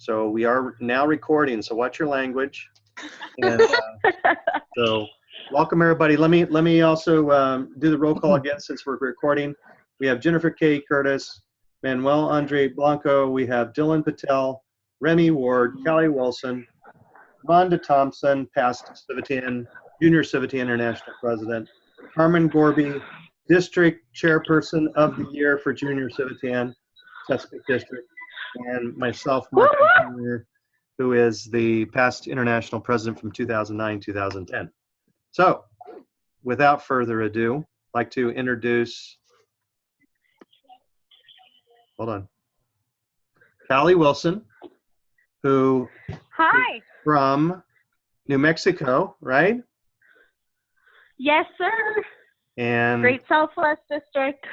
So we are now recording, so watch your language. And so welcome everybody. Let me also do the roll call again since we're recording. We have Jennifer K. Curtis, Manuel Andre Blanco, we have Dylan Patel, Remy Ward, Callie Wilson, Rhonda Thompson, past Civitan, Junior Civitan International President, Carmen Gorby, District Chairperson of the Year for Junior Civitan, Chesapeake District, and myself, Mark, who is the past International President from 2009-2010. So, without further ado, I'd like to introduce, hold on, Callie Wilson, who Hi. is from New Mexico, right? Yes, sir. And Great Southwest District.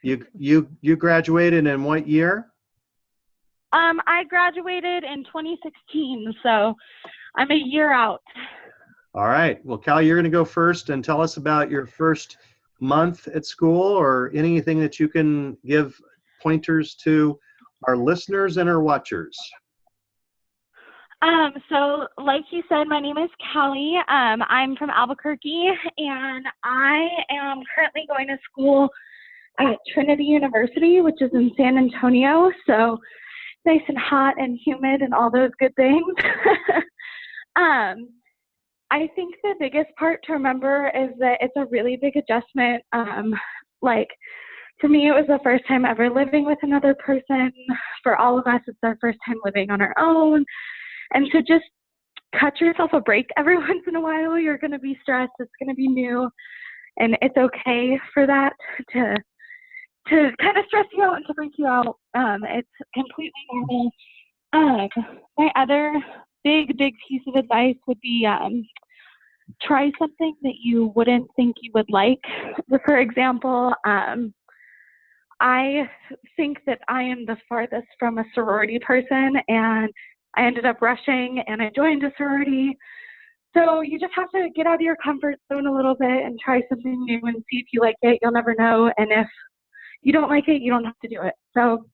you graduated in what year? I graduated in 2016, so I'm a year out. All right. Well, Callie, you're going to go first and tell us about your first month at school, or anything that you can give pointers to our listeners and our watchers. So like you said, my name is Callie. I'm from Albuquerque, and I am currently going to school at Trinity University, which is in San Antonio. So nice and hot and humid and all those good things. I think the biggest part to remember is that it's a really big adjustment. Like for me, it was the first time ever living with another person. For all of us, it's our first time living on our own. And so just cut yourself a break every once in a while. You're going to be stressed. It's going to be new. And it's okay for that to kind of stress you out and to freak you out. It's completely normal. My other big piece of advice would be try something that you wouldn't think you would like. For example, I think that I am the farthest from a sorority person, and I ended up rushing and I joined a sorority. So you just have to get out of your comfort zone a little bit and try something new and see if you like it. You'll never know. And if you don't like it, you don't have to do it. So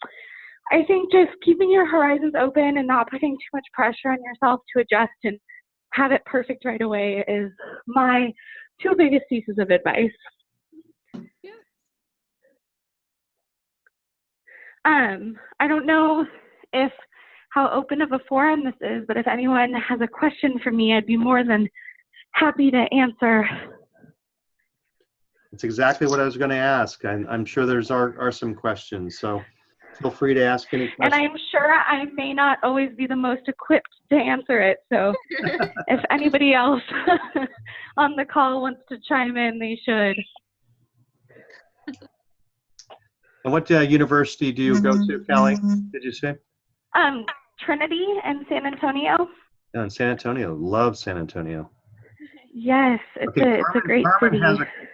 I think just keeping your horizons open and not putting too much pressure on yourself to adjust and have it perfect right away is my two biggest pieces of advice. I don't know how open of a forum this is, but if anyone has a question for me, I'd be more than happy to answer. That's exactly what I was going to ask. I'm sure there's are some questions, so feel free to ask any questions. And I'm sure I may not always be the most equipped to answer it, so if anybody else on the call wants to chime in, they should. And what university do you go to, Callie, did you say? Trinity in San Antonio. Oh, in San Antonio. Love San Antonio. Yes, it's a great city.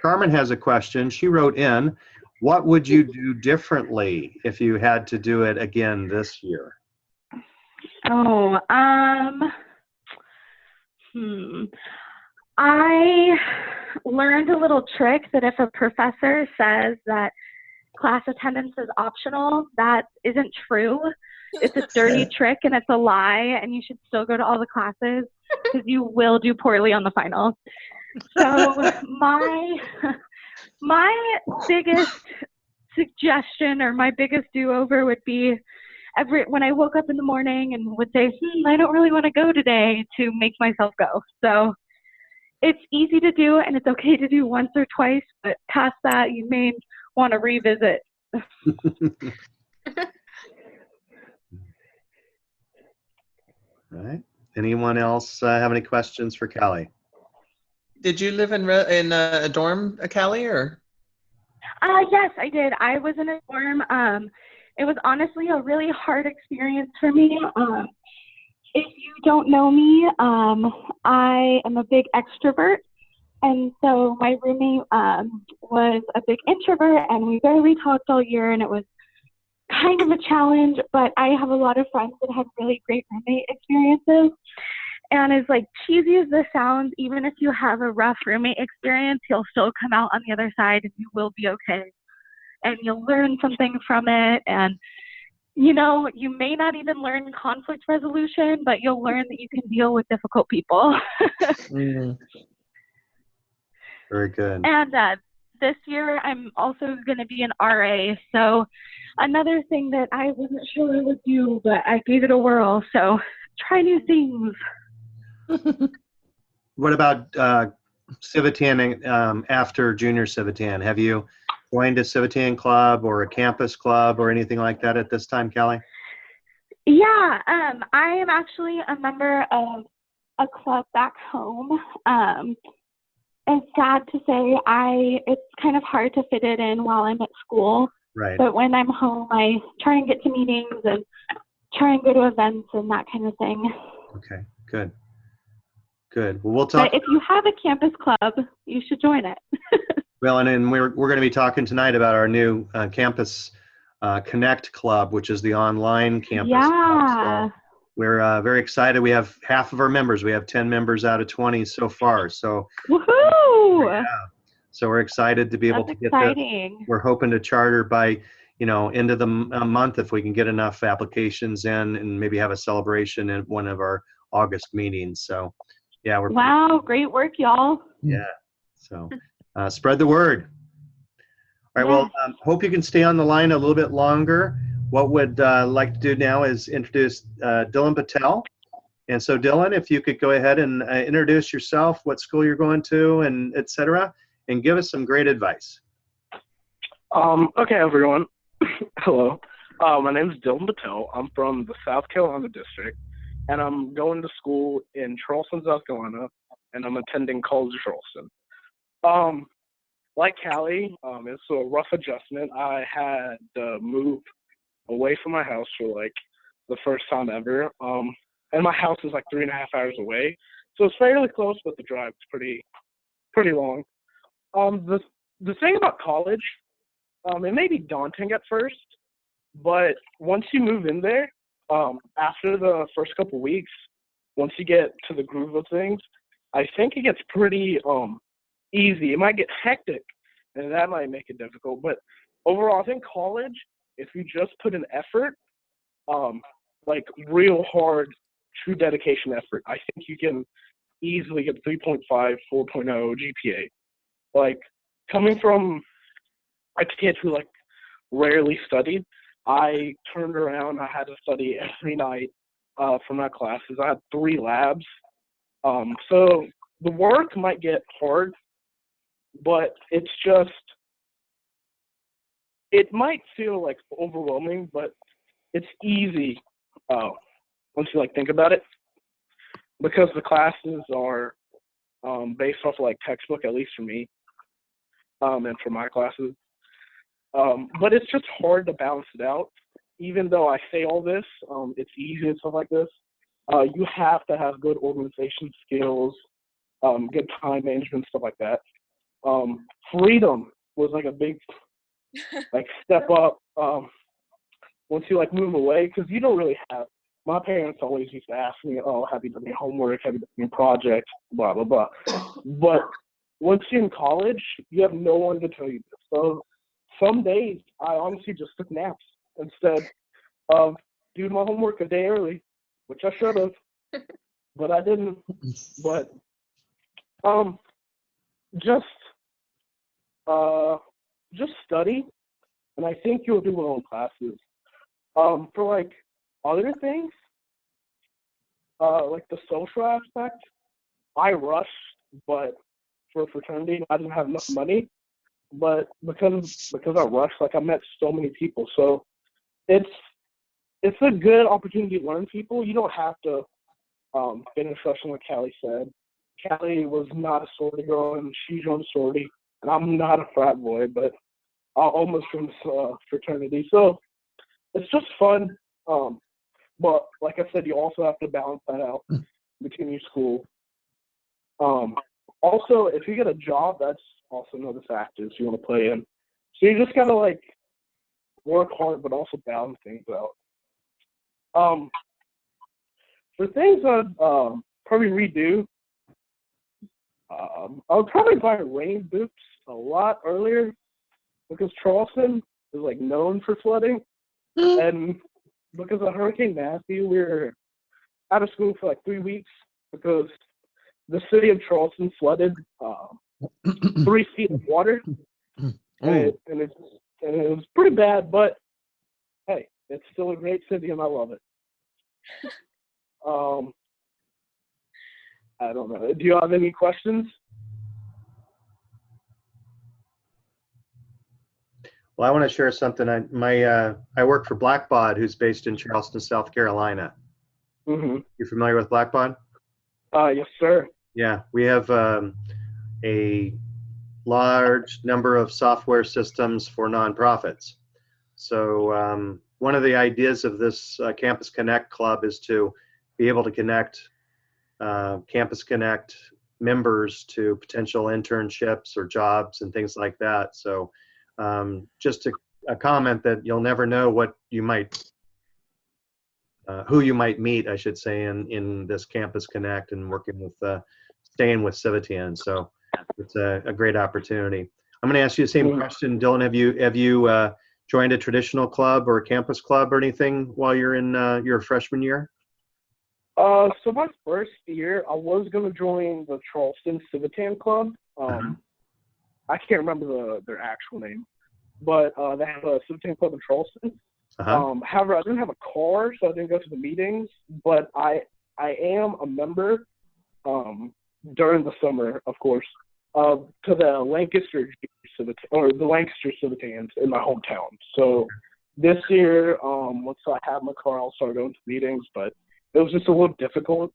Carmen has a question. She wrote in, what would you do differently if you had to do it again this year? Oh, I learned a little trick that if a professor says that class attendance is optional, that isn't true. It's a dirty trick and it's a lie, and you should still go to all the classes because you will do poorly on the final. So my biggest suggestion or my biggest do-over would be when I woke up in the morning and would say, I don't really want to go today, to make myself go. So it's easy to do and it's okay to do once or twice, but past that you may want to revisit. All right. Anyone else have any questions for Callie? Did you live in a dorm, Callie, or? Yes, I did. I was in a dorm. It was honestly a really hard experience for me. If you don't know me, I am a big extrovert. And so my roommate was a big introvert, and we barely talked all year, and it was kind of a challenge, but I have a lot of friends that have really great roommate experiences. And as like cheesy as this sounds, even if you have a rough roommate experience, you'll still come out on the other side and you will be okay. And you'll learn something from it. And you may not even learn conflict resolution, but you'll learn that you can deal with difficult people. Mm. Very good. And this year, I'm also going to be an RA. So another thing that I wasn't sure I would do, but I gave it a whirl. So try new things. What about Civitan after junior Civitan? Have you joined a Civitan club or a campus club or anything like that at this time, Callie? Yeah, I am actually a member of a club back home. It's sad to say it's kind of hard to fit it in while I'm at school. Right. But when I'm home, I try and get to meetings and try and go to events and that kind of thing. Okay, good. Good. Well, we'll talk. But if you have a campus club, you should join it. Well, and we're going to be talking tonight about our new Campus Connect Club, which is the online campus club. So we're very excited. We have half of our members. We have 10 members out of 20 so far. So woohoo! Yeah. So we're excited to be able to get this. We're hoping to charter by, end of the month if we can get enough applications in and maybe have a celebration at one of our August meetings. So, yeah, Wow, great work, y'all. Yeah. So, spread the word. All right. Yes. Well, hope you can stay on the line a little bit longer. What we'd like to do now is introduce Dylan Patel. And so, Dylan, if you could go ahead and introduce yourself, what school you're going to, and et cetera, and give us some great advice. Okay, everyone. Hello. My name is Dylan Patel. I'm from the South Carolina district, and I'm going to school in Charleston, South Carolina, and I'm attending College of Charleston. Like Callie, it's a rough adjustment. I had to move away from my house for the first time ever. And my house is 3.5 hours away, so it's fairly close, but the drive's pretty long. The thing about college, it may be daunting at first, but once you move in there, after the first couple weeks, once you get to the groove of things, I think it gets pretty easy. It might get hectic, and that might make it difficult. But overall, I think college, if you just put in effort, real hard, true dedication effort, I think you can easily get 3.5, 4.0 GPA. Coming from a kid who rarely studied, I turned around. I had to study every night for my classes. I had 3 labs. So the work might get hard, but it might feel overwhelming, but it's easy once you think about it, because the classes are based off textbook, at least for me, and for my classes. But it's just hard to balance it out. Even though I say all this, it's easy and stuff like this. You have to have good organization skills, good time management, stuff like that. Freedom was a big step up once you move away, because you don't really have. My parents always used to ask me, "Oh, have you done your homework? Have you done your projects? Blah blah blah." But once you're in college, you have no one to tell you this. So some days I honestly just took naps instead of doing my homework a day early, which I should have, but I didn't. But just study, and I think you'll do well in classes. For other things, the social aspect, I rushed, but for fraternity, I didn't have enough money. But because I rushed, I met so many people. So it's a good opportunity to learn people. You don't have to finish rushing, like Callie said. Callie was not a sorority girl, and she joined a sorority. And I'm not a frat boy, but I almost joined fraternity. So it's just fun. But like I said, you also have to balance that out between your school. Also, if you get a job, that's also another factor you want to play in. So you just gotta work hard, but also balance things out. For things I'd probably redo, I would probably buy rain boots a lot earlier, because Charleston is known for flooding, and because of Hurricane Matthew, we were out of school for like 3 weeks because the city of Charleston flooded 3 feet of water, and it was pretty bad. But hey, it's still a great city, and I love it. I don't know. Do you have any questions? Well, I want to share something. I work for Blackbaud, who's based in Charleston, South Carolina. Mm-hmm. You familiar with Blackbaud? Yes, sir. Yeah, we have a large number of software systems for nonprofits. So one of the ideas of this Campus Connect Club is to be able to connect Campus Connect members to potential internships or jobs and things like that. So just a comment that you'll never know what you might, who you might meet, I should say, in this Campus Connect and working with, staying with Civitan. So it's a great opportunity. I'm going to ask you the same question, Dylan. Have you joined a traditional club or a campus club or anything while you're in your freshman year? So my first year, I was going to join the Charleston Civitan Club. I can't remember their actual name, but they have a Civitan Club in Charleston. However, I didn't have a car, so I didn't go to the meetings, but I am a member during the summer, of course, to the Lancaster Civitan, or the Lancaster Civitans in my hometown. So this year, once I have my car, I'll start going to meetings, but it was just a little difficult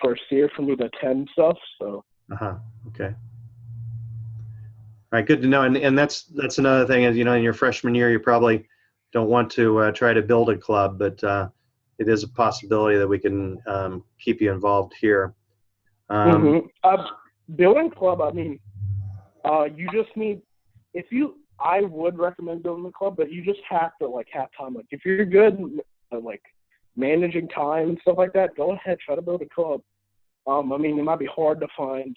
first year for me to attend stuff. So. Okay. All right. Good to know. And that's another thing is, in your freshman year, you probably don't want to try to build a club, but it is a possibility that we can keep you involved here. Building club, I mean, you just need, I would recommend building a club, but you just have to have time. Like if you're good at managing time and stuff like that, go ahead, try to build a club. I mean, it might be hard to find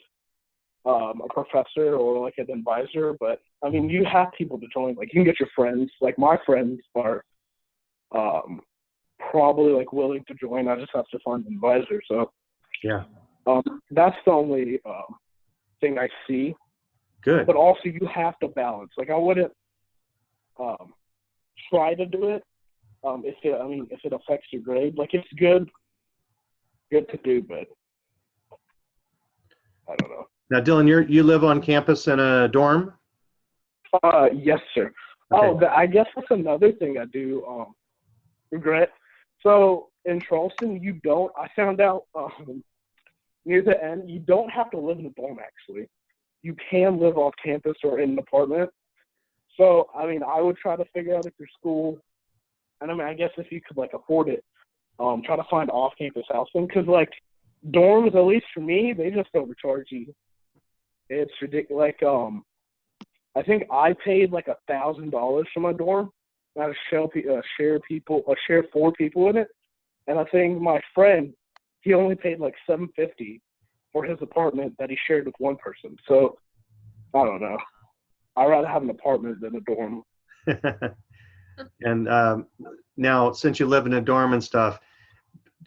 a professor or an advisor, but I mean, you have people to join. You can get your friends. My friends are probably willing to join. I just have to find an advisor. So yeah, that's the only thing I see. Good. But also, you have to balance. I wouldn't try to do it if it affects your grade. It's good to do, but I don't know. Now, Dylan, you live on campus in a dorm? Yes, sir. Okay. I guess that's another thing I do regret. So in Charleston, I found out near the end, you don't have to live in a dorm, actually. You can live off campus or in an apartment. So, I mean, I would try to figure out if your school, and I mean, I guess if you could afford it, try to find off-campus housing, because dorms, at least for me, they just overcharge you. It's ridiculous. I think I paid $1,000 for my dorm. I had to share 4 people in it, and I think my friend, he only paid $750 for his apartment that he shared with one person. So I don't know. I'd rather have an apartment than a dorm. And now, since you live in a dorm and stuff,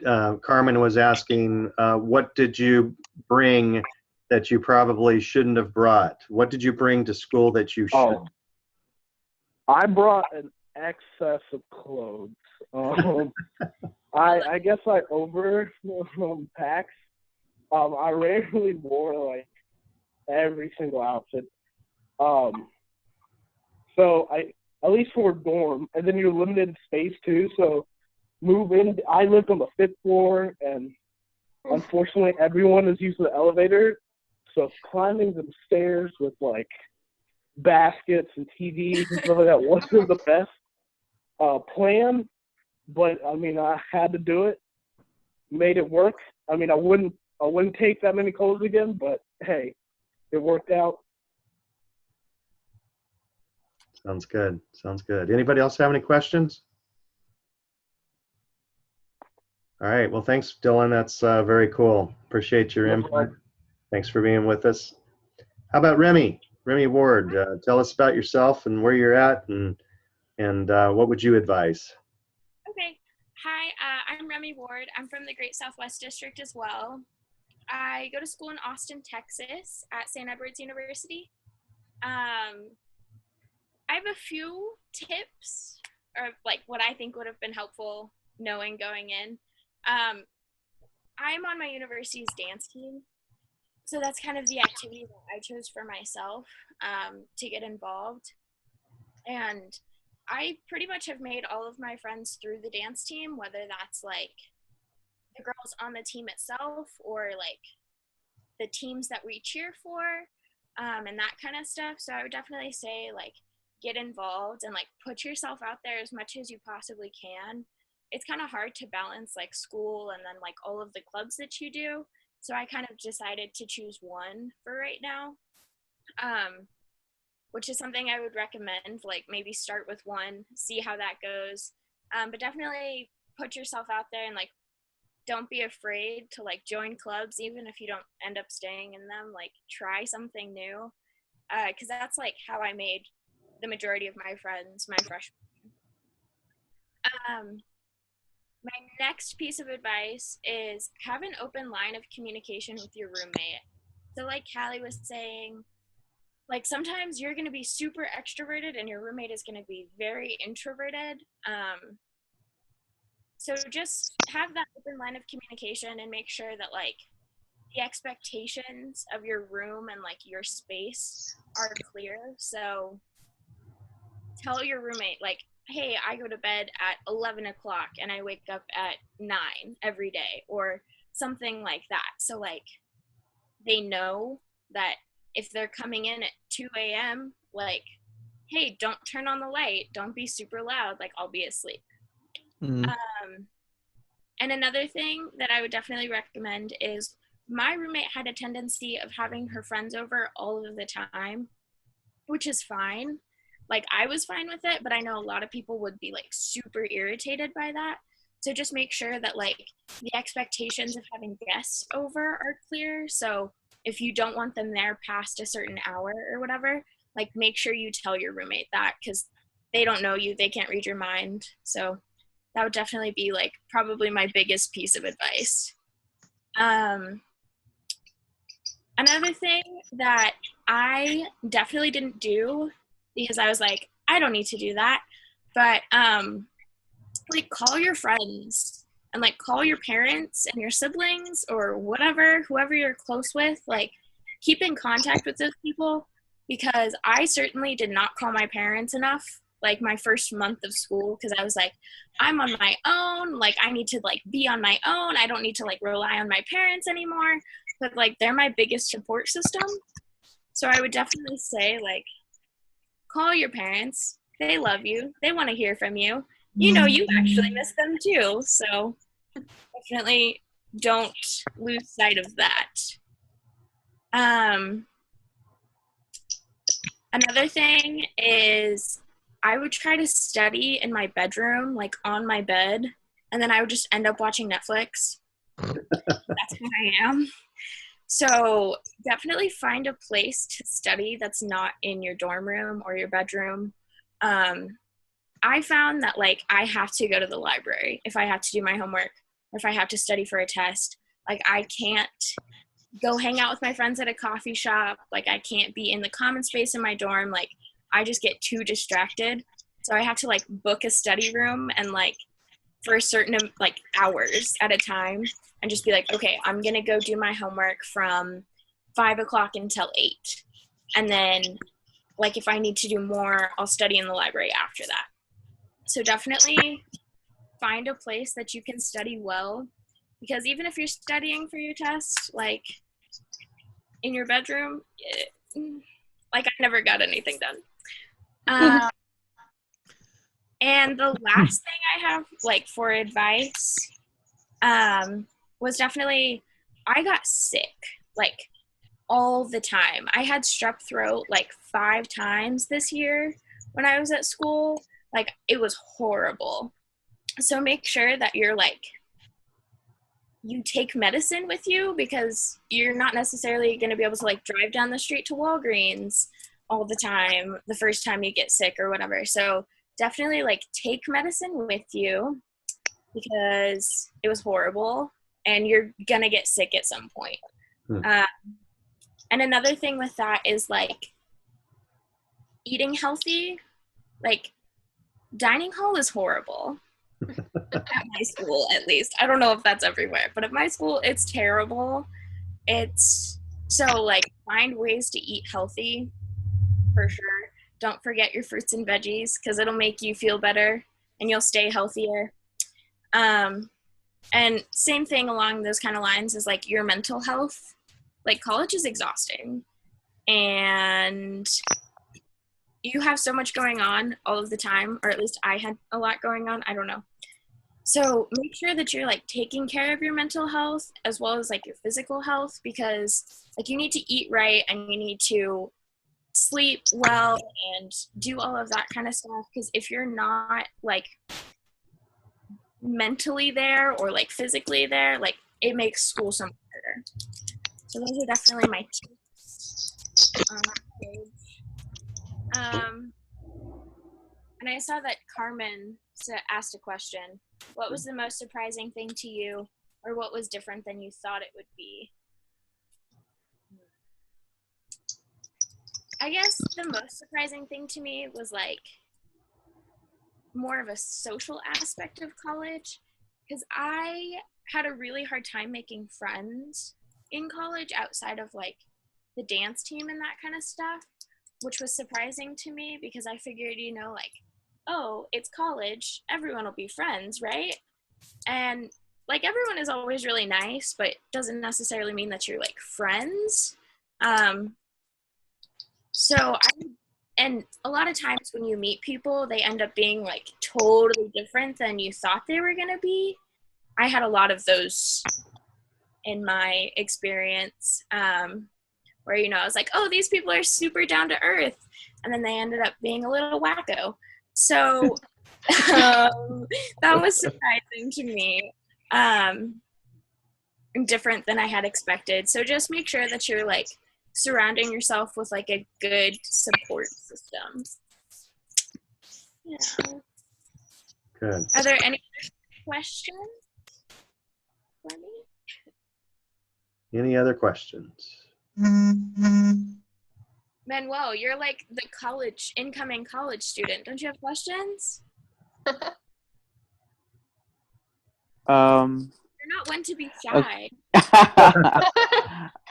Carmen was asking, what did you bring that you probably shouldn't have brought? What did you bring to school that you should? I brought an excess of clothes. I guess I over packs. I rarely wore every single outfit. So at least for a dorm, and then you're limited in space too. So move in. I lived on the 5th floor, and unfortunately, everyone is using the elevator. So climbing the stairs with baskets and TVs and stuff like that wasn't the best plan. But I mean, I had to do it. Made it work. I mean, I wouldn't take that many clothes again, but hey, it worked out. Sounds good. Sounds good. Anybody else have any questions? All right. Well, thanks, Dylan. That's very cool. Appreciate your input. Thanks for being with us. How about Remy? Remy Ward, tell us about yourself and where you're at, and what would you advise? Okay. Hi, I'm Remy Ward. I'm from the Great Southwest District as well. I go to school in Austin, Texas at St. Edward's University. I have a few tips, or like what I think would have been helpful knowing going in. Um, I'm on my university's dance team, so that's kind of the activity that I chose for myself to get involved. And I pretty much have made all of my friends through the dance team, whether that's like the girls on the team itself or like the teams that we cheer for, and that kind of stuff. So I would definitely say like get involved and like put yourself out there as much as you possibly can. It's kind of hard to balance like school and then like all of the clubs that you do. So I kind of decided to choose one for right now, which is something I would recommend. Like maybe start with one, see how that goes, but definitely put yourself out there and like don't be afraid to like join clubs, even if you don't end up staying in them. Like try something new, because that's like how I made the majority of my friends my freshman. My next piece of advice is have an open line of communication with your roommate. So like Callie was saying, like sometimes you're going to be super extroverted and your roommate is going to be very introverted. So just have that open line of communication and make sure that like the expectations of your room and like your space are clear. So tell your roommate like, hey, I go to bed at 11 o'clock and I wake up at 9 every day or something like that. So like they know that if they're coming in at 2 a.m., like, hey, don't turn on the light. Don't be super loud. Like I'll be asleep. Mm. And another thing that I would definitely recommend is my roommate had a tendency of having her friends over all of the time, which is fine. Like I was fine with it, but I know a lot of people would be like super irritated by that. So just make sure that like the expectations of having guests over are clear. So if you don't want them there past a certain hour or whatever, like make sure you tell your roommate that, because they don't know you, they can't read your mind. So that would definitely be like probably my biggest piece of advice. Another thing that I definitely didn't do, because I was like, I don't need to do that, but like call your friends and like call your parents and your siblings or whatever, whoever you're close with, like keep in contact with those people, because I certainly did not call my parents enough like my first month of school, because I was like, I'm on my own, like I need to like be on my own, I don't need to like rely on my parents anymore, but like they're my biggest support system. So I would definitely say like call your parents, they love you, they want to hear from you, you know, you actually miss them too, so definitely don't lose sight of that. Another thing is I would try to study in my bedroom, like on my bed, and then I would just end up watching Netflix. That's who I am. So definitely find a place to study that's not in your dorm room or your bedroom. I found that like I have to go to the library if I have to do my homework, or if I have to study for a test. Like I can't go hang out with my friends at a coffee shop. Like I can't be in the common space in my dorm. Like I just get too distracted. So I have to like book a study room and like for a certain like hours at a time and just be like, okay, I'm going to go do my homework from 5 o'clock until 8. And then like if I need to do more, I'll study in the library after that. So definitely find a place that you can study well, because even if you're studying for your test, like in your bedroom, like I never got anything done. And the last thing I have like for advice was definitely, I got sick like all the time. I had strep throat like 5 times this year when I was at school. Like it was horrible. So make sure that you're like, you take medicine with you, because you're not necessarily going to be able to like drive down the street to Walgreens all the time the first time you get sick or whatever. So definitely like take medicine with you. because it was horrible and you're gonna get sick at some point. And another thing with that is like eating healthy. Like dining hall is horrible at my school, at least. I don't know if that's everywhere, but at my school it's terrible. It's so like find ways to eat healthy for sure. Don't forget your fruits and veggies because it'll make you feel better and you'll stay healthier. And same thing along those kind of lines is like your mental health. Like college is exhausting and you have so much going on all of the time, or at least I had a lot going on. I don't know. So make sure that you're like taking care of your mental health as well as like your physical health, because like you need to eat right and you need to sleep well and do all of that kind of stuff. Because if you're not like mentally there or like physically there, like it makes school so much harder. So those are definitely my tips on that page. And I saw that Carmen asked a question. What was the most surprising thing to you, or what was different than you thought it would be? I guess the most surprising thing to me was like more of a social aspect of college, because I had a really hard time making friends in college outside of like the dance team and that kind of stuff, which was surprising to me because I figured, you know, like, oh, it's college, everyone will be friends, right? And like everyone is always really nice, but doesn't necessarily mean that you're like friends. And a lot of times when you meet people, they end up being like totally different than you thought they were going to be. I had a lot of those in my experience, where, you know, I was like, oh, these people are super down to earth. And then they ended up being a little wacko. So that was surprising to me, different than I had expected. So just make sure that you're like surrounding yourself with like a good support system. Yeah. Good. Are there any questions for me? Any other questions? Manuel, you're like the incoming college student. Don't you have questions? You're not one to be shy.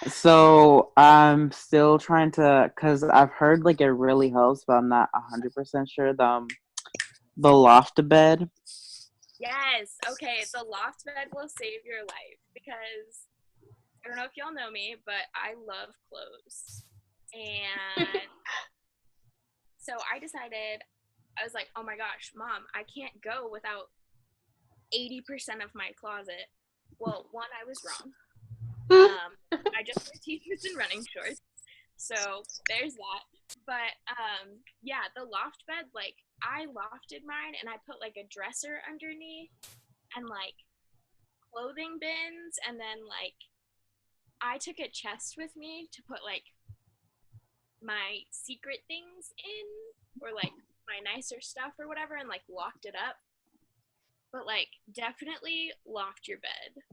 So I'm still trying to, because I've heard like it really helps, but I'm not 100% sure. The loft bed. Yes. Okay. The loft bed will save your life, because I don't know if y'all know me, but I love clothes. And so I decided, I was like, oh my gosh, Mom, I can't go without 80% of my closet. Well, one, I was wrong. I just wear t-shirts and running shorts. So there's that. But yeah, the loft bed, like I lofted mine and I put like a dresser underneath and like clothing bins, and then like I took a chest with me to put like my secret things in, or like my nicer stuff or whatever, and like locked it up. But like definitely loft your bed.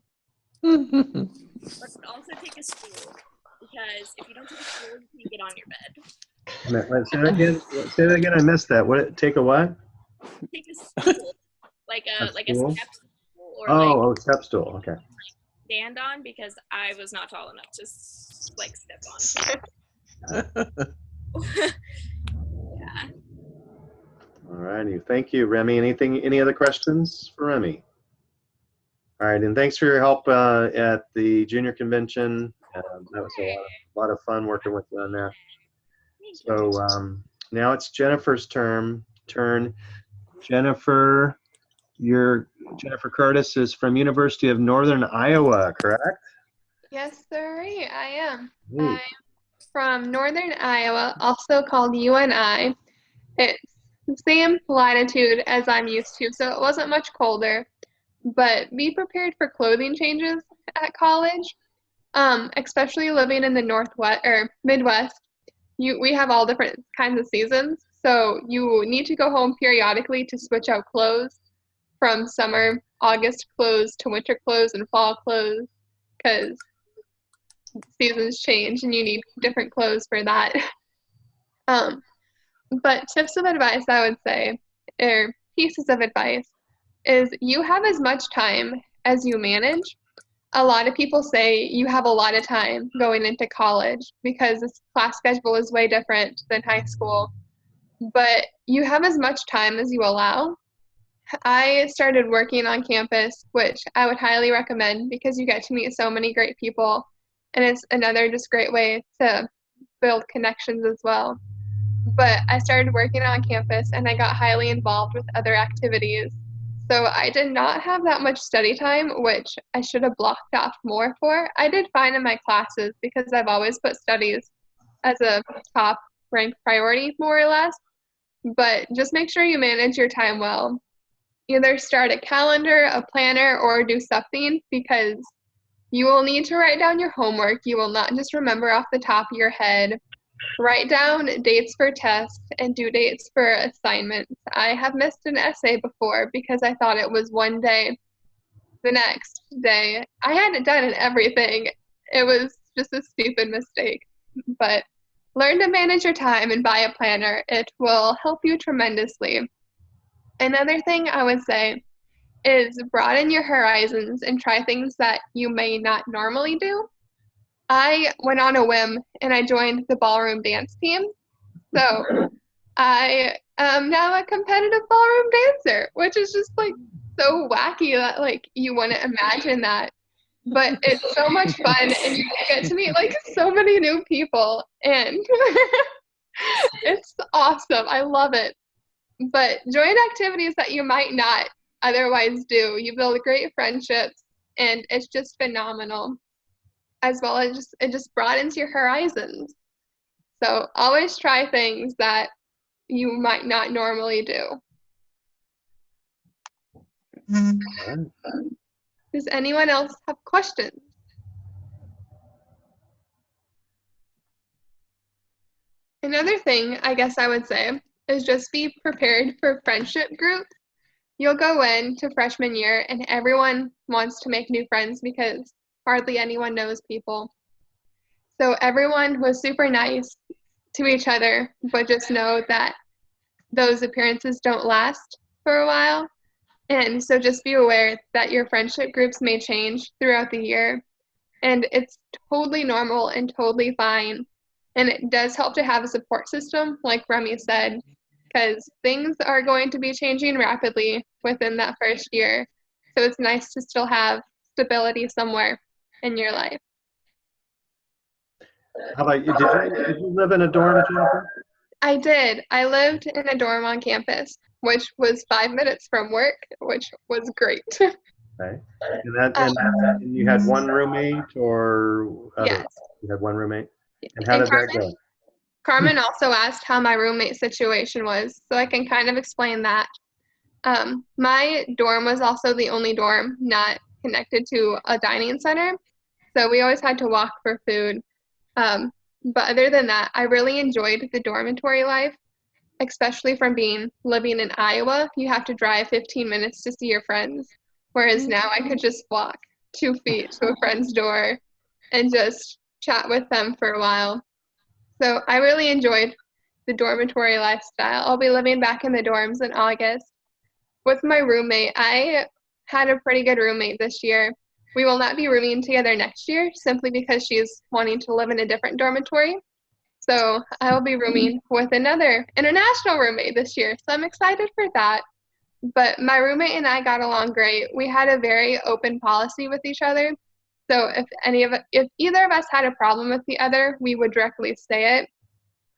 But also take a stool, because if you don't take a stool, you can't get on your bed. Wait, say that again. Say that again. I missed that. What? Take a what? Take a stool, like a stool? step stool, or Step stool. Okay. stand on, because I was not tall enough to like step on. Yeah. All righty. Thank you, Remy. Any other questions for Remy? All right, and thanks for your help at the junior convention. That was a lot of fun working with you on that. So now it's Jennifer's turn. Jennifer Curtis is from University of Northern Iowa, correct? Yes, sir. I am. Neat. I'm from Northern Iowa, also called UNI. It's the same latitude as I'm used to, so it wasn't much colder. But be prepared for clothing changes at college, especially living in the Northwest or Midwest. We have all different kinds of seasons, so you need to go home periodically to switch out clothes from summer August clothes to winter clothes and fall clothes because seasons change and you need different clothes for that. But tips of advice I would say, or pieces of advice, is you have as much time as you manage. A lot of people say you have a lot of time going into college because this class schedule is way different than high school, but you have as much time as you allow. I started working on campus, which I would highly recommend because you get to meet so many great people, and it's another just great way to build connections as well. But I started working on campus and I got highly involved with other activities. So I did not have that much study time, which I should have blocked off more for. I did fine in my classes because I've always put studies as a top ranked priority, more or less. But just make sure you manage your time well. Either start a calendar, a planner, or do something because you will need to write down your homework. You will not just remember off the top of your head. Write down dates for tests and due dates for assignments. I have missed an essay before because I thought it was one day. The next day, I hadn't done everything. It was just a stupid mistake. But learn to manage your time and buy a planner. It will help you tremendously. Another thing I would say is broaden your horizons and try things that you may not normally do. I went on a whim and I joined the ballroom dance team. So I am now a competitive ballroom dancer, which is just like so wacky that like you wouldn't imagine that. But it's so much fun and you get to meet like so many new people and it's awesome. I love it. But join activities that you might not otherwise do. You build great friendships and it's just phenomenal. As well as it just broadens your horizons. So always try things that you might not normally do. Does anyone else have questions? Another thing I guess I would say is just be prepared for friendship groups. You'll go into freshman year and everyone wants to make new friends because hardly anyone knows people. So everyone was super nice to each other, but just know that those appearances don't last for a while. And so just be aware that your friendship groups may change throughout the year. And it's totally normal and totally fine. And it does help to have a support system, like Remy said, because things are going to be changing rapidly within that first year. So it's nice to still have stability somewhere in your life. How about you? Did you live in a dorm, Jennifer? I did. I lived in a dorm on campus, which was 5 minutes from work, which was great. Okay. And you had one roommate or other? Yes. You had one roommate? And how did that go? Carmen also asked how my roommate situation was, so I can kind of explain that. My dorm was also the only dorm not connected to a dining center, so we always had to walk for food. But other than that, I really enjoyed the dormitory life, especially from living in Iowa. You have to drive 15 minutes to see your friends, whereas now I could just walk 2 feet to a friend's door and just chat with them for a while. So I really enjoyed the dormitory lifestyle. I'll be living back in the dorms in August. With my roommate, I had a pretty good roommate this year. We will not be rooming together next year simply because she's wanting to live in a different dormitory. So I will be rooming with another international roommate this year. So I'm excited for that. But my roommate and I got along great. We had a very open policy with each other. So if either of us had a problem with the other, we would directly say it.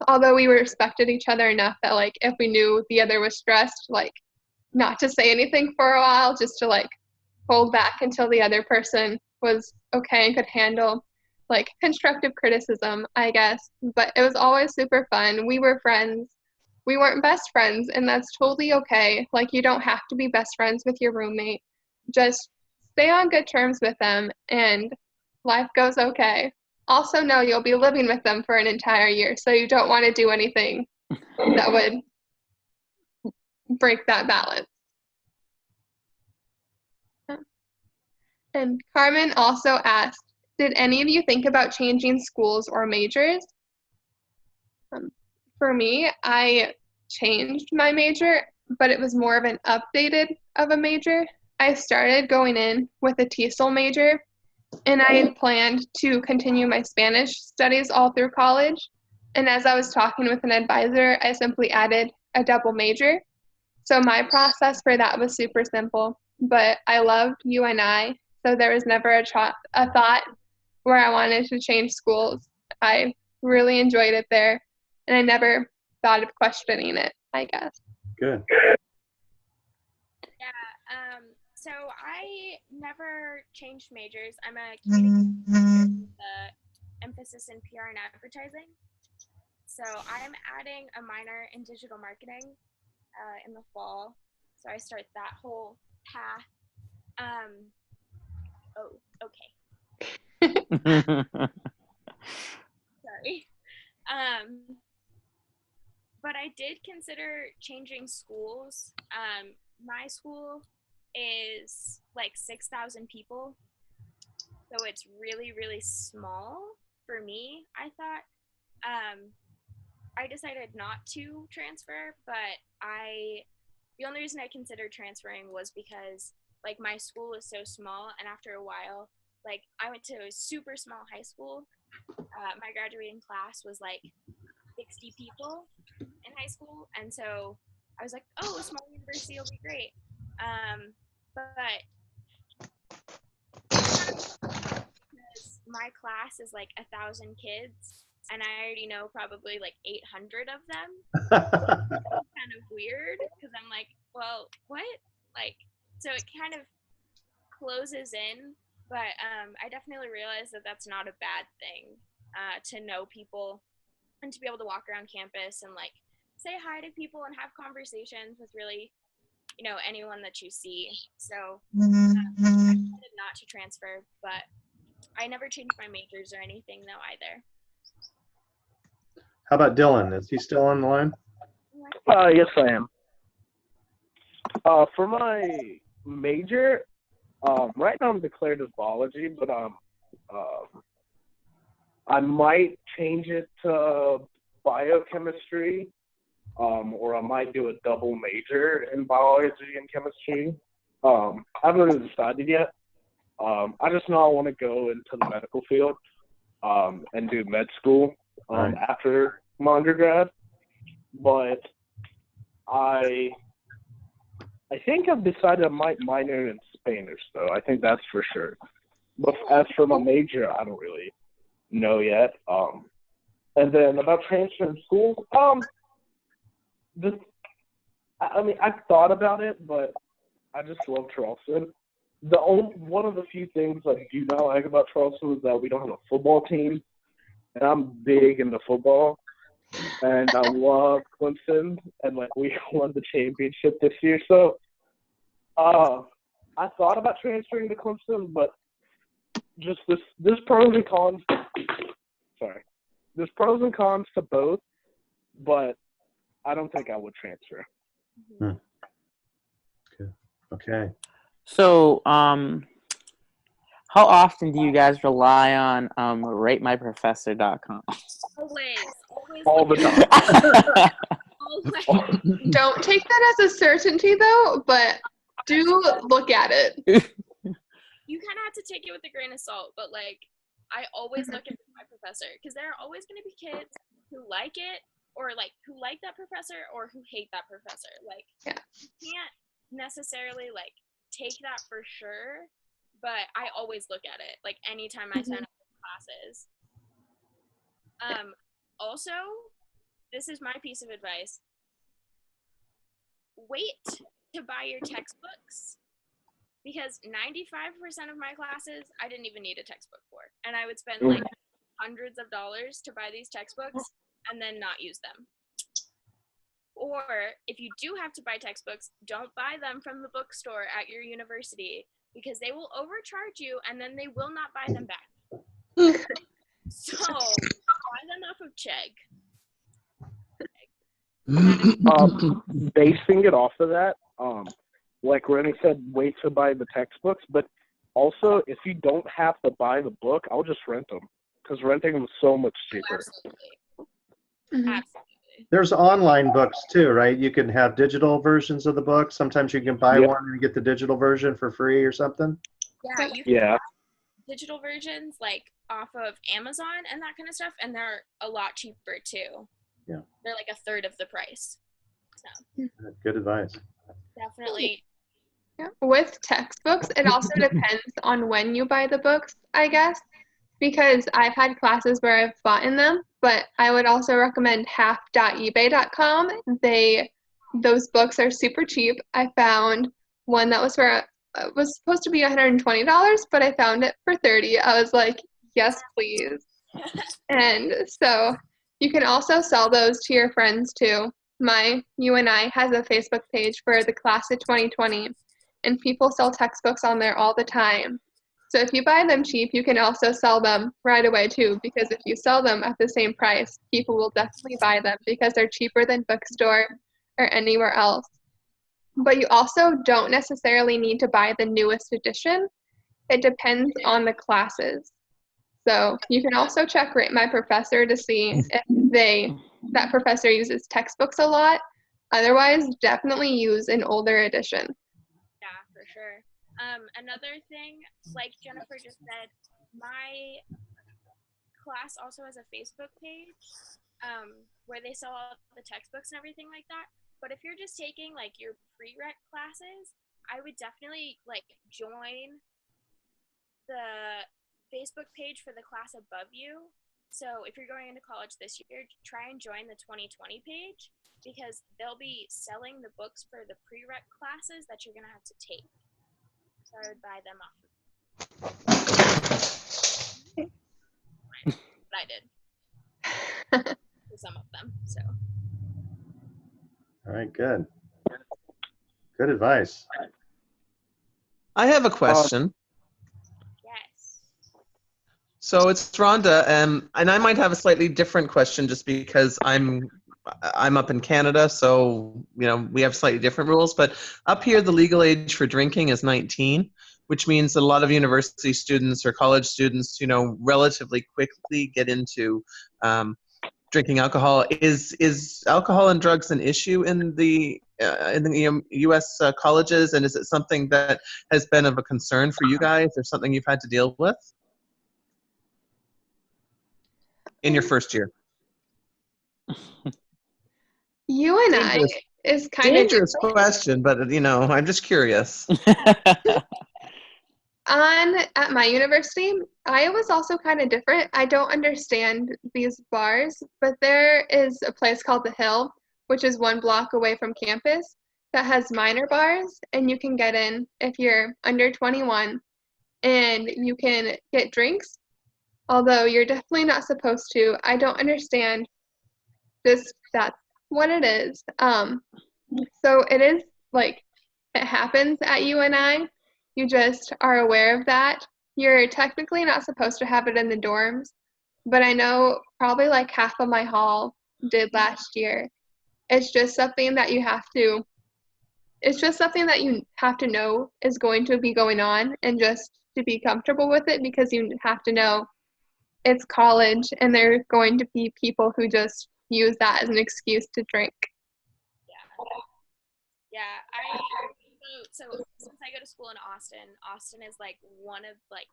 Although we respected each other enough that like if we knew the other was stressed, like not to say anything for a while, just to like hold back until the other person was okay and could handle like constructive criticism, I guess. But it was always super fun. We were friends. We weren't best friends, and that's totally okay. Like you don't have to be best friends with your roommate. Just stay on good terms with them and life goes okay. Also know you'll be living with them for an entire year, so you don't want to do anything that would break that balance. And Carmen also asked, did any of you think about changing schools or majors? For me, I changed my major, but it was more of an updated of a major. I started going in with a TESOL major, and I had planned to continue my Spanish studies all through college. And as I was talking with an advisor, I simply added a double major. So my process for that was super simple, but I loved UNI, so there was never a thought where I wanted to change schools. I really enjoyed it there, and I never thought of questioning it, I guess. Good. Yeah. So I never changed majors. I'm a communication major with the emphasis in PR and advertising. So I'm adding a minor in digital marketing in the fall. So I start that whole path. Oh, okay. Sorry. But I did consider changing schools. My school is like 6,000 people, so it's really, really small for me. I thought I decided not to transfer, but the only reason I considered transferring was because like my school is so small, and after a while, like I went to a super small high school. My graduating class was like 60 people in high school, and so I was like, oh, a small university will be great. But because my class is like 1,000 kids, and I already know probably like 800 of them. It's kind of weird because I'm like, well, what? Like, so it kind of closes in, but I definitely realized that that's not a bad thing to know people and to be able to walk around campus and like say hi to people and have conversations with really, anyone that you see. So I decided not to transfer, but I never changed my majors or anything though either. How about Dylan? Is he still on the line? Yes, I am. For my major, right now I'm declared as biology, but I might change it to biochemistry, or I might do a double major in biology and chemistry. I haven't really decided yet. I just know I want to go into the medical field and do med school Right. after my undergrad. But I think I've decided I might minor in Spanish, though. I think that's for sure. But as for my major, I don't really know yet. And then about transferring schools, I've thought about it, but I just love Charleston. One of the few things I do not like about Charleston is that we don't have a football team, and I'm big into football, and I love Clemson, and like we won the championship this year, so I thought about transferring to Clemson, but just there's pros and cons. Sorry, there's pros and cons to both, but I don't think I would transfer. Okay. So, how often do you guys rely on ratemyprofessor.com? Always All the time. Always. Don't take that as a certainty, though, but do look at it. You kind of have to take it with a grain of salt, but like I always look at my professor because there are always going to be kids who like it or like who like that professor or who hate that professor. Like you can't necessarily like take that for sure, but I always look at it like anytime I sign up for classes. Also, this is my piece of advice. Wait to buy your textbooks because 95% of my classes I didn't even need a textbook for, and I would spend like hundreds of dollars to buy these textbooks and then not use them. Or if you do have to buy textbooks, don't buy them from the bookstore at your university because they will overcharge you and then they will not buy them back. So buy them off of Chegg. Basing it off of that, like Rennie said, wait to buy the textbooks, but Also, if you don't have to buy the book, I'll just rent them because renting them is so much Oh, cheaper. absolutely. Mhm. Absolutely. There's online books too, right? You can have digital versions of the book. Sometimes you can buy Yep. one and get the digital version for free or something. Yeah, you can Yeah. have digital versions like off of Amazon and that kind of stuff, and they're a lot cheaper too. Yeah. They're like a third of the price. So Good advice. definitely. Yeah. With textbooks, it also depends on when you buy the books, I guess, because I've had classes where I've bought in them, but I would also recommend half.ebay.com. Those books are super cheap. I found one that was supposed to be $120, but I found it for $30. I was like, yes, please. And so you can also sell those to your friends too. My UNI has a Facebook page for the class of 2020, and people sell textbooks on there all the time. So if you buy them cheap, you can also sell them right away too, because if you sell them at the same price, people will definitely buy them because they're cheaper than bookstore or anywhere else. But you also don't necessarily need to buy the newest edition. It depends on the classes. So you can also check Rate My Professor to see if that professor uses textbooks a lot. Otherwise, definitely use an older edition. Yeah, for sure. Another thing, like Jennifer just said, my class also has a Facebook page where they sell all the textbooks and everything like that. But if you're just taking like your prereq classes, I would definitely like join the Facebook page for the class above you. So if you're going into college this year, try and join the 2020 page because they'll be selling the books for the prereq classes that you're going to have to take. So I would buy them off of but I did for some of them. So All right, good. Good advice. I have a question. yes. So it's Rhonda, and I might have a slightly different question just because I'm up in Canada, so we have slightly different rules. But up here, the legal age for drinking is 19, which means that a lot of university students or college students, relatively quickly get into drinking alcohol. Is alcohol and drugs an issue in the U.S. Colleges, and is it something that has been of a concern for you guys, or something you've had to deal with in your first year? UNI is kind of Dangerous question, but I'm just curious. At my university, Iowa's also kind of different. I don't understand these bars, but there is a place called The Hill, which is 1 block away from campus, that has minor bars, and you can get in if you're under 21, and you can get drinks, although you're definitely not supposed to. I don't understand, just that's what it is. So it is like it happens at UNI. You just are aware of that. You're technically not supposed to have it in the dorms, but I know probably like half of my hall did last year. It's just something that you have to know is going to be going on, and just to be comfortable with it, because you have to know it's college and there are going to be people who just use that as an excuse to drink. Yeah, so since I go to school in Austin is like one of like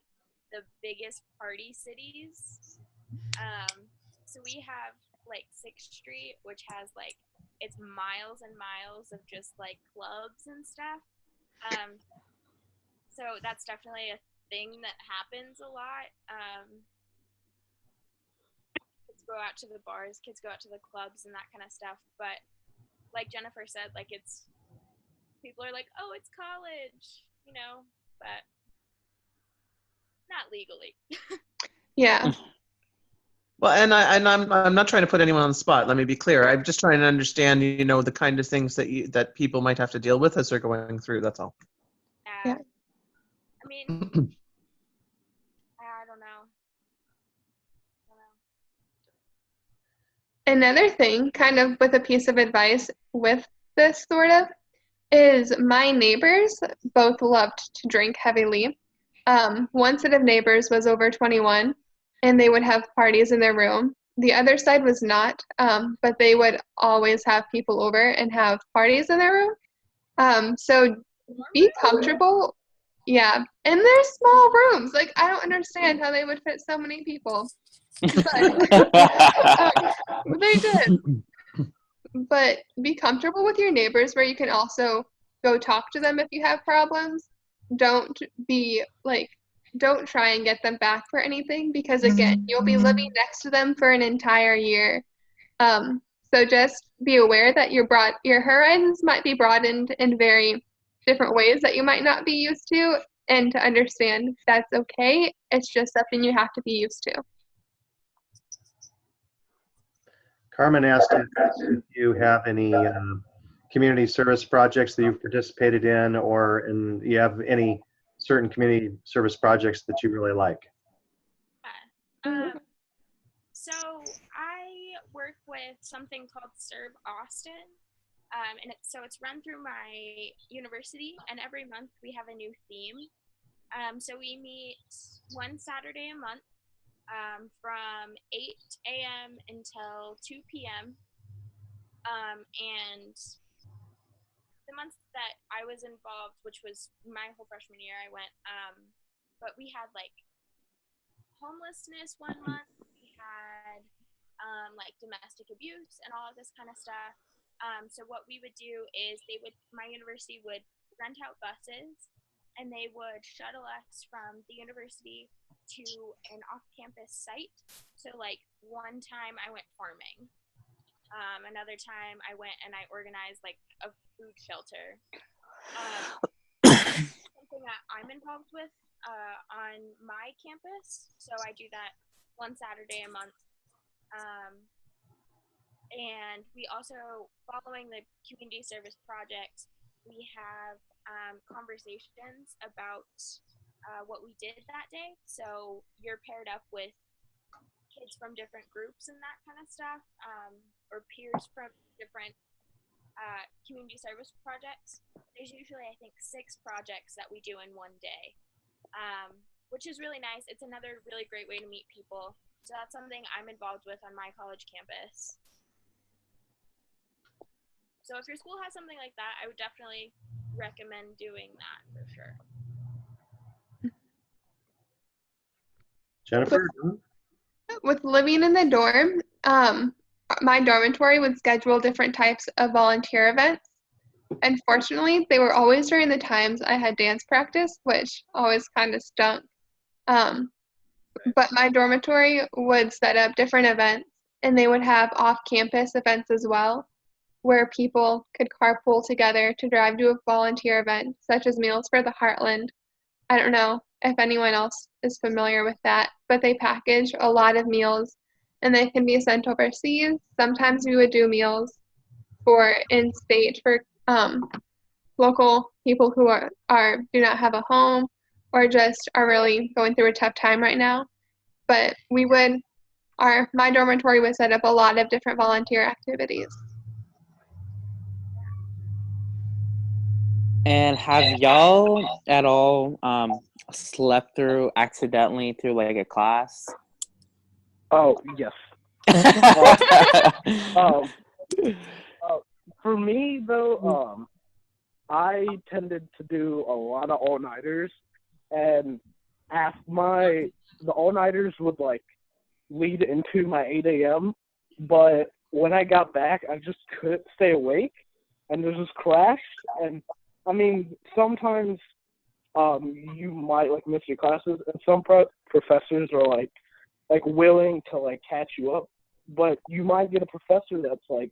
the biggest party cities. So we have like 6th Street, which has like it's miles and miles of just like clubs and stuff. So that's definitely a thing that happens a lot. Kids go out to the bars, kids go out to the clubs and that kind of stuff. But like Jennifer said, like people are like, oh, it's college, but not legally. Yeah. Well, and I'm not trying to put anyone on the spot. Let me be clear. I'm just trying to understand, the kind of things that people might have to deal with as they're going through. That's all. Yeah. I mean, I don't know. Another thing, kind of with a piece of advice with this sort of, is my neighbors both loved to drink heavily. one set of neighbors was over 21, and they would have parties in their room. The other side was not, but they would always have people over and have parties in their room. So be comfortable. Yeah, and they're small rooms. Like, I don't understand how they would fit so many people. But they did. But be comfortable with your neighbors where you can also go talk to them if you have problems. Don't try and get them back for anything, because again, you'll be living next to them for an entire year. So just be aware that your horizons might be broadened in very different ways that you might not be used to, and to understand that's okay. It's just something you have to be used to. Carmen asked if you have any community service projects that you've participated in, you have any certain community service projects that you really like. So I work with something called Serve Austin, and it's run through my university, and every month we have a new theme. So we meet one Saturday a month from 8 a.m. until 2 p.m. And the month that I was involved, which was my whole freshman year, I went, but we had like homelessness one month, we had like domestic abuse and all of this kind of stuff. So what we would do is my university would rent out buses, and they would shuttle us from the university to an off-campus site. So like one time I went farming. Another time I went and I organized like a food shelter. Something that I'm involved with on my campus. So I do that one Saturday a month. And we also, following the community service project, we have conversations about what we did that day. So you're paired up with kids from different groups and that kind of stuff, or peers from different community service projects. There's usually, I think, 6 projects that we do in one day, which is really nice. It's another really great way to meet people. So that's something I'm involved with on my college campus. So if your school has something like that, I would definitely recommend doing that for sure. Jennifer? With living in the dorm, my dormitory would schedule different types of volunteer events. Unfortunately, they were always during the times I had dance practice, which always kind of stunk. But my dormitory would set up different events, and they would have off-campus events as well, where people could carpool together to drive to a volunteer event, such as Meals for the Heartland. I don't know if anyone else is familiar with that, but they package a lot of meals, and they can be sent overseas. Sometimes we would do meals for in-state for local people who do not have a home or just are really going through a tough time right now. But my dormitory would set up a lot of different volunteer activities. And have y'all at all slept accidentally through like a class? Oh, yes. For me, though, I tended to do a lot of all-nighters, and the all-nighters would, like, lead into my 8 a.m., but when I got back, I just couldn't stay awake, and there was this crash, and, I mean, sometimes you might, like, miss your classes, and some professors are, like willing to, like, catch you up, but you might get a professor that's, like,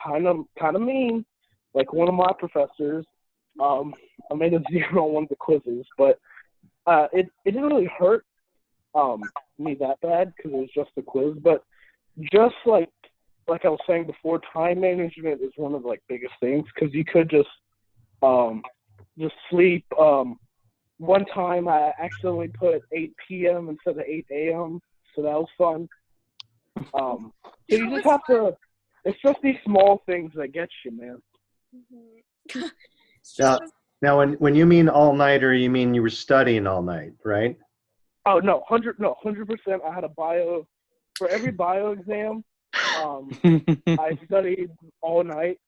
kind of mean. Like one of my professors, I made a 0 on one of the quizzes, but it didn't really hurt me that bad because it was just a quiz. But just like I was saying before, time management is one of the biggest things, because you could just sleep. One time I accidentally put 8 p.m. instead of 8 a.m., so that was fun. So you just have to. It's just these small things that get you, man. Mm-hmm. Yeah. Now, when you mean all nighter, you mean you were studying all night, right? Oh no, 100%. I had a bio for every bio exam. I studied all night.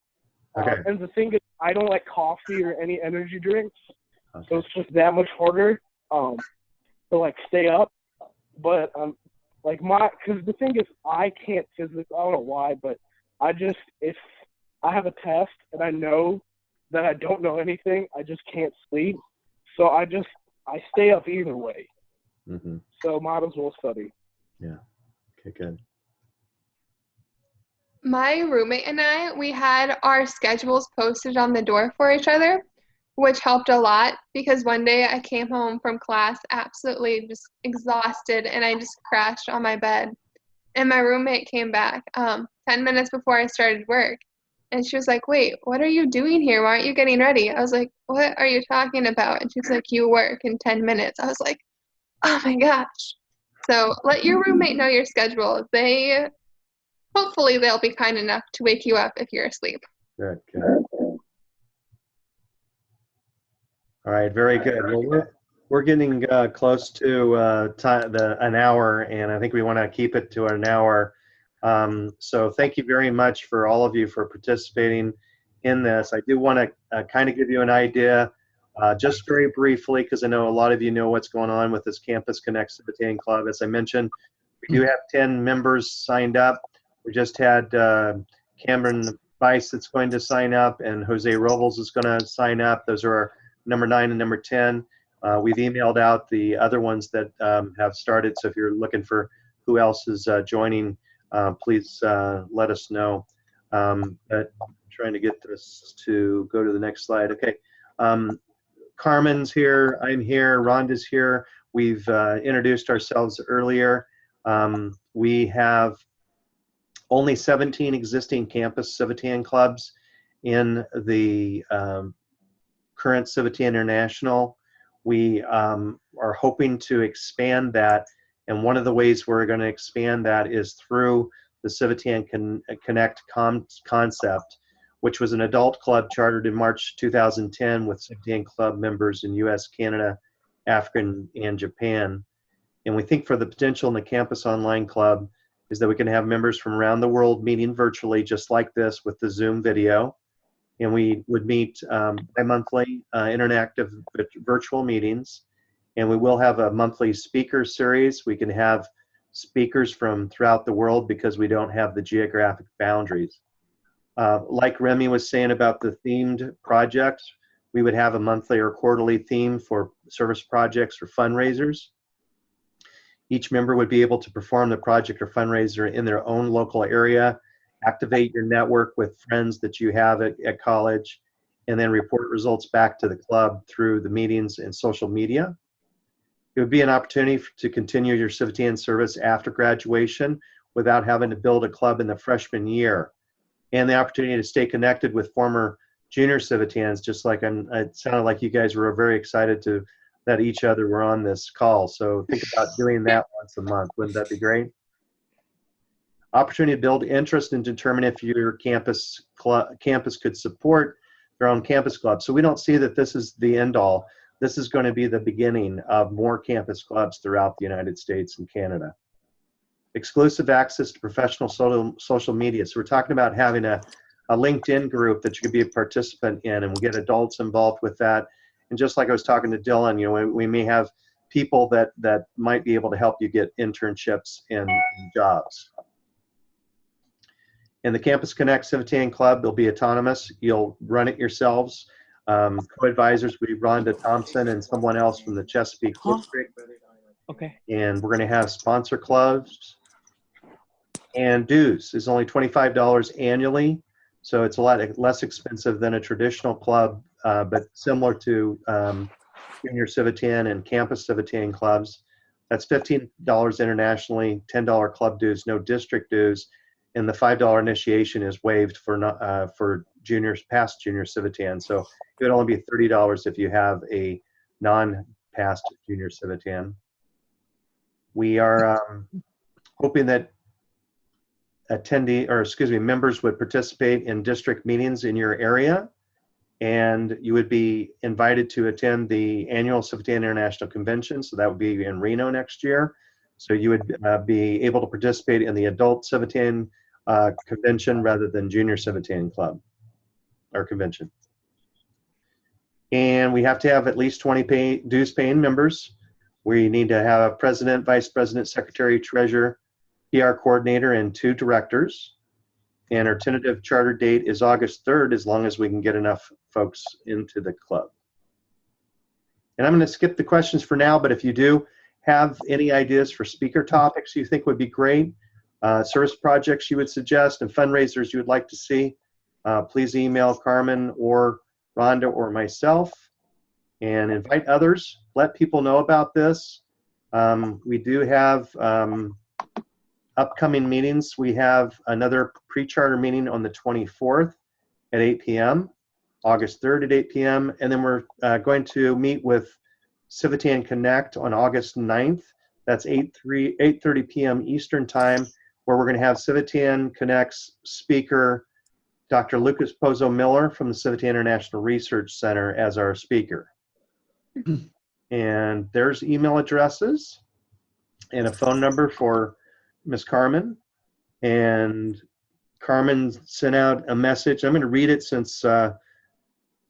Okay. And the thing is, I don't like coffee or any energy drinks, Okay. so it's just that much harder to like stay up. But because the thing is, I can't physically. I don't know why, but if I have a test and I know that I don't know anything, I just can't sleep. So I stay up either way. Mm-hmm. So might as well study. Yeah. Okay, good. My roommate and I, we had our schedules posted on the door for each other, which helped a lot because one day I came home from class absolutely just exhausted and I just crashed on my bed. And my roommate came back 10 minutes before I started work. And she was like, "Wait, what are you doing here? Why aren't you getting ready?" I was like, "What are you talking about?" And she's like, "You work in 10 minutes." I was like, "Oh my gosh." So let your roommate know your schedule. Hopefully they'll be kind enough to wake you up if you're asleep. Good, good. All right, very good. Well, we're getting close to an hour, and I think we want to keep it to an hour. So thank you very much for all of you for participating in this. I do want to kind of give you an idea, just very briefly, because I know a lot of you know what's going on with this Campus Connect Civitan Club. As I mentioned, we do have 10 members signed up. We just had Cameron Weiss that's going to sign up, and Jose Robles is going to sign up. Those are our number 9 and number 10. We've emailed out the other ones that have started, so if you're looking for who else is joining, please let us know. But I'm trying to get this to go to the next slide. Okay. Carmen's here. I'm here. Rhonda's here. We've introduced ourselves earlier. We have only 17 existing campus Civitan clubs in the current Civitan International. We are hoping to expand that, and one of the ways we're going to expand that is through the Civitan Connect concept, which was an adult club chartered in March 2010 with Civitan club members in US, Canada, Africa, and Japan. And we think for the potential in the Campus Online Club is that we can have members from around the world meeting virtually just like this with the Zoom video. And we would meet bi-monthly interactive virtual meetings. And we will have a monthly speaker series. We can have speakers from throughout the world because we don't have the geographic boundaries. Like Remy was saying about the themed projects, we would have a monthly or quarterly theme for service projects or fundraisers. Each member would be able to perform the project or fundraiser in their own local area, activate your network with friends that you have at college, and then report results back to the club through the meetings and social media. It would be an opportunity to continue your Civitan service after graduation without having to build a club in the freshman year, and the opportunity to stay connected with former junior Civitans, just like it sounded like you guys were very excited that each other were on this call. So think about doing that once a month. Wouldn't that be great? Opportunity to build interest and determine if your campus could support their own campus club. So we don't see that this is the end all. This is going to be the beginning of more campus clubs throughout the United States and Canada. Exclusive access to professional social media. So we're talking about having a LinkedIn group that you could be a participant in, and we'll get adults involved with that. And just like I was talking to Dylan, we may have people that might be able to help you get internships and jobs. In the Campus Connect Civitan Club, they'll be autonomous. You'll run it yourselves. Co-advisors will be Rhonda Thompson and someone else from the Chesapeake District. Okay. And we're going to have sponsor clubs. And dues is only $25 annually. So it's a lot less expensive than a traditional club, but similar to Junior Civitan and Campus Civitan clubs. That's $15 internationally, $10 club dues, no district dues, and the $5 initiation is waived for juniors, past Junior Civitan. So it would only be $30 if you have a non-past Junior Civitan. We are hoping that members would participate in district meetings in your area and you would be invited to attend the annual Civitan International Convention. So that would be in Reno next year. So you would be able to participate in the adult Civitan convention rather than junior Civitan club or convention. And we have to have at least 20 dues paying members. We need to have a president, vice president, secretary, treasurer, PR coordinator, and 2 directors. And our tentative charter date is August 3rd, as long as we can get enough folks into the club. And I'm going to skip the questions for now, but if you do have any ideas for speaker topics you think would be great, service projects you would suggest, and fundraisers you would like to see, please email Carmen or Rhonda or myself, and invite others. Let people know about this. We do have upcoming meetings. We have another pre-charter meeting on the 24th at 8 p.m., August 3rd at 8 p.m., and then we're going to meet with Civitan Connect on August 9th. That's 8:30 p.m. Eastern Time, where we're going to have Civitan Connect's speaker, Dr. Lucas Pozo Miller from the Civitan International Research Center, as our speaker. And there's email addresses and a phone number for Miss Carmen. And Carmen sent out a message. I'm going to read it since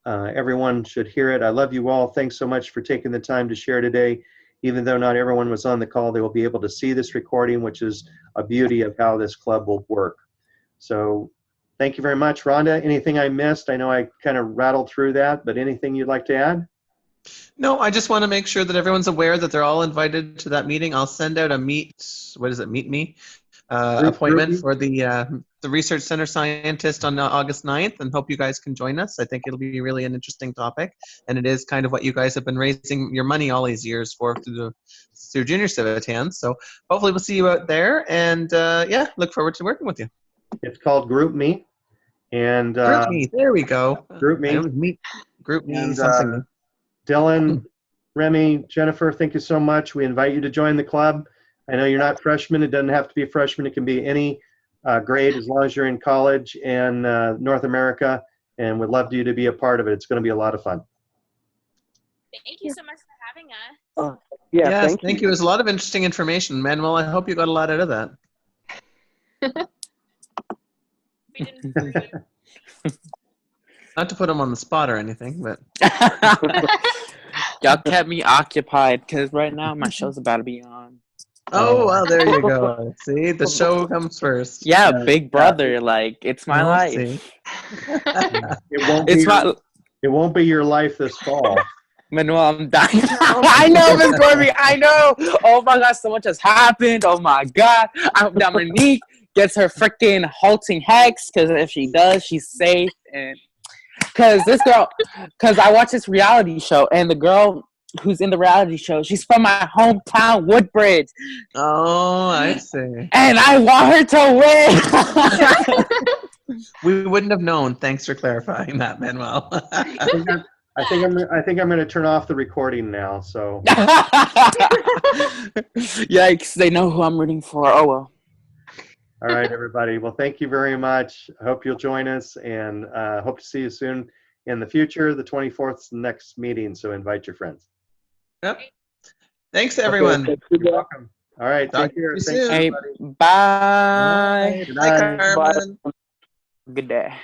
everyone should hear it. I love you all. Thanks so much for taking the time to share today. Even though not everyone was on the call, they will be able to see this recording, which is a beauty of how this club will work. So thank you very much. Rhonda, anything I missed? I know I kind of rattled through that, but anything you'd like to add? No, I just want to make sure that everyone's aware that they're all invited to that meeting. I'll send out a meet me appointment for the Research Center scientist on August 9th, and hope you guys can join us. I think it'll be really an interesting topic, and it is kind of what you guys have been raising your money all these years for through Junior Civitan. So hopefully we'll see you out there, and yeah, look forward to working with you. It's called Group Me. And Group Me, there we go. Group Me. Group Me, And, something. Dylan, Remy, Jennifer, thank you so much. We invite you to join the club. I know you're not freshmen. It doesn't have to be a freshman. It can be any grade as long as you're in college in North America, and we'd love you to be a part of it. It's going to be a lot of fun. Thank you so much for having us. Yeah, Yes, thank you. It was a lot of interesting information, Manuel. I hope you got a lot out of that. We didn't Not to put him on the spot or anything, but Y'all kept me occupied because right now my show's about to be on. oh well, there you go. See, the show comes first. Yeah, Big Brother. Like, it's my We'll life. see. It won't be your life this fall. Manuel, I'm dying. I know, Miss Gorby. I know. Oh my God, so much has happened. Oh my God. I hope Dominique gets her freaking halting hex, because if she does, she's safe. And because I watch this reality show, and the girl who's in the reality show, she's from my hometown, Woodbridge. Oh, I see. And I want her to win. We wouldn't have known. Thanks for clarifying that, Manuel. I think I'm going to turn off the recording now. So Yikes! They know who I'm rooting for. Oh well. all right, everybody. Well, thank you very much. I hope you'll join us, and hope to see you soon in the future. The 24th is the next meeting, so invite your friends. Yep. Thanks, everyone. Okay, You're welcome. All right. Talk Take care. to you Thanks, soon. Hey, everybody. bye. Good Bye, night. Carmen. Good day.